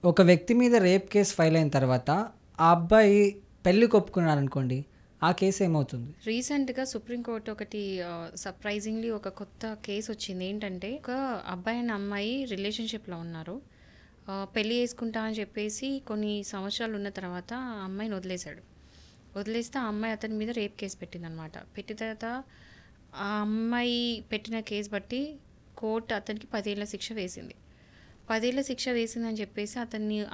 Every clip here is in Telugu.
ఒక వ్యక్తి మీద రేప్ కేసు ఫైల్ అయిన తర్వాత ఆ అబ్బాయి పెళ్ళికి ఒప్పుకున్నారనుకోండి, ఆ కేసు ఏమవుతుంది? రీసెంట్గా సుప్రీంకోర్టు ఒకటి సర్ప్రైజింగ్లీ ఒక కొత్త కేసు వచ్చింది. ఏంటంటే ఒక అబ్బాయి అండ్ అమ్మాయి రిలేషన్షిప్లో ఉన్నారు. పెళ్ళి చేసుకుంటా అని చెప్పేసి కొన్ని సంవత్సరాలు ఉన్న తర్వాత ఆ అమ్మాయిని వదిలేశాడు. వదిలేస్తే ఆ అమ్మాయి అతని మీద రేప్ కేసు పెట్టిందనమాట. పెట్టిన తర్వాత ఆ అమ్మాయి పెట్టిన కేసు బట్టి కోర్టు అతనికి 10 ఏళ్ల శిక్ష వేసింది. 10 ఏళ్ల శిక్ష వేసిందని చెప్పేసి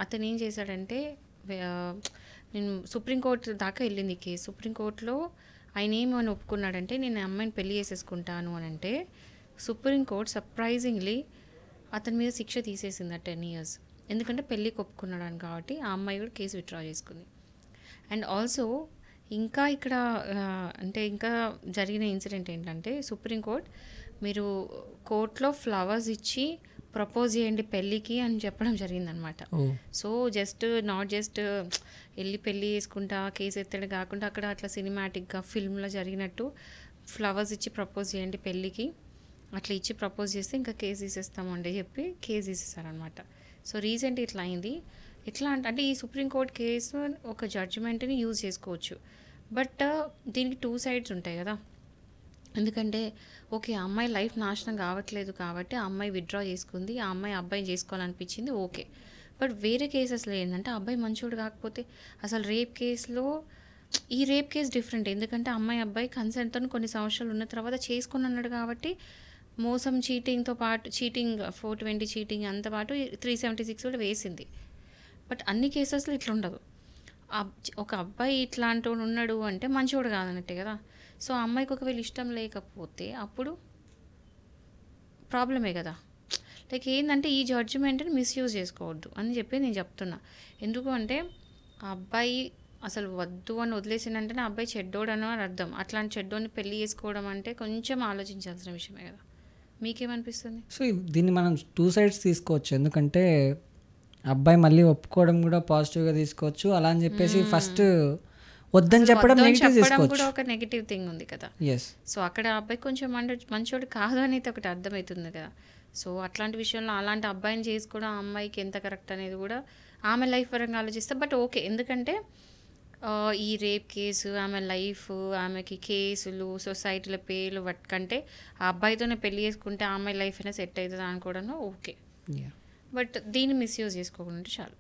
అతను ఏం చేశాడంటే, ఆ, నేను సుప్రీంకోర్టు దాకా వెళ్ళింది ఈ కేసు. సుప్రీంకోర్టులో ఆయన ఏమని ఒప్పుకున్నాడంటే, నేను ఆ అమ్మాయిని పెళ్లి చేసేసుకుంటాను అని అంటే సుప్రీంకోర్టు సర్ప్రైజింగ్లీ అతని మీద శిక్ష తీసేసింది 10 years. ఎందుకంటే పెళ్ళికి ఒప్పుకున్నాడు కాబట్టి ఆ అమ్మాయి కూడా కేసు విత్డ్రా చేసుకుంది. అండ్ ఆల్సో ఇంకా ఇక్కడ అంటే ఇంకా జరిగిన ఇన్సిడెంట్ ఏంటంటే, సుప్రీంకోర్టు మీరు కోర్టులో ఫ్లవర్స్ ఇచ్చి ప్రపోజ్ చేయండి పెళ్ళికి అని చెప్పడం జరిగిందనమాట. సో నాట్ జస్ట్ వెళ్ళి పెళ్ళి చేసుకుంటా కేసు ఎత్తడం కాకుండా అక్కడ అట్లా సినిమాటిక్గా ఫిల్మ్లో జరిగినట్టు ఫ్లవర్స్ ఇచ్చి ప్రపోజ్ చేయండి పెళ్ళికి, అట్లా ఇచ్చి ప్రపోజ్ చేస్తే ఇంకా కేసు తీసేస్తామండి చెప్పి కేసు తీసేస్తారనమాట. సో రీసెంట్ ఇట్లా అయింది. ఎట్లా అంటే ఈ సుప్రీంకోర్టు కేసు ఒక జడ్జిమెంట్ని యూజ్ చేసుకోవచ్చు. బట్ దీనికి 2 sides ఉంటాయి కదా. ఎందుకంటే ఓకే, ఆ అమ్మాయి లైఫ్ నాశనం కావట్లేదు కాబట్టి ఆ అమ్మాయి విత్డ్రా చేసుకుంది, ఆ అమ్మాయి అబ్బాయిని చేసుకోవాలనిపించింది, ఓకే. బట్ వేరే కేసెస్లో ఏంటంటే అబ్బాయి మంచోడు కాకపోతే, అసలు రేప్ కేసులో ఈ రేప్ కేసు డిఫరెంట్. ఎందుకంటే అబ్బాయి కన్సెంట్తో కొన్ని సంవత్సరాలు ఉన్న తర్వాత చేసుకుని అన్నాడు కాబట్టి మోసం, చీటింగ్తో పాటు చీటింగ్ 420 చీటింగ్ అంత పాటు 376 కూడా వేసింది. బట్ అన్ని కేసెస్లో ఇట్లా ఉండదు. ఒక అబ్బాయి ఇట్లాంటి ఉన్నాడు అంటే మంచోడు కాదన్నట్టే కదా. సో ఆ అమ్మాయికి ఒకవేళ ఇష్టం లేకపోతే అప్పుడు ప్రాబ్లమే కదా. లైక్ ఏంటంటే ఈ జడ్జిమెంట్ని మిస్యూజ్ చేసుకోవద్దు అని చెప్పి నేను చెప్తున్నా. ఎందుకు అంటే ఆ అబ్బాయి అసలు వద్దు అని వదిలేసిందంటేనే ఆ అబ్బాయి చెడ్డోడనో అని అర్థం. అట్లాంటి చెడ్డోని పెళ్లి చేసుకోవడం అంటే కొంచెం ఆలోచించాల్సిన విషయమే కదా. మీకేమనిపిస్తుంది? సో దీన్ని మనం 2 sides తీసుకోవచ్చు. ఎందుకంటే అబ్బాయి మళ్ళీ ఒప్పుకోవడం కూడా పాజిటివ్గా తీసుకోవచ్చు. అలా అని చెప్పేసి ఫస్ట్ వద్దని చెప్పడం నెగిటివ్ తీసుకోవచ్చు. కూడా ఒక నెగిటివ్ థింగ్ ఉంది కదా. సో అక్కడ అబ్బాయి కొంచెం మంచోడు కాదు అనేది ఒకటి అర్థమవుతుంది కదా. సో అట్లాంటి విషయంలో అలాంటి అబ్బాయిని చేసుకోవడం ఆ అమ్మాయికి ఎంత కరెక్ట్ అనేది కూడా ఆమె లైఫ్ పరంగా ఆలోచిస్తే బట్ ఓకే. ఎందుకంటే ఈ రేప్ కేసు, ఆమె లైఫ్, ఆమెకి కేసులు, సొసైటీలో పేర్లు కంటే ఆ అబ్బాయితోనే పెళ్లి చేసుకుంటే ఆ అమ్మాయి లైఫ్ అయినా సెట్ అవుతుంది అనుకోవడం ఓకే. బట్ దీన్ని మిస్యూజ్ చేసుకోకుండా చాలు.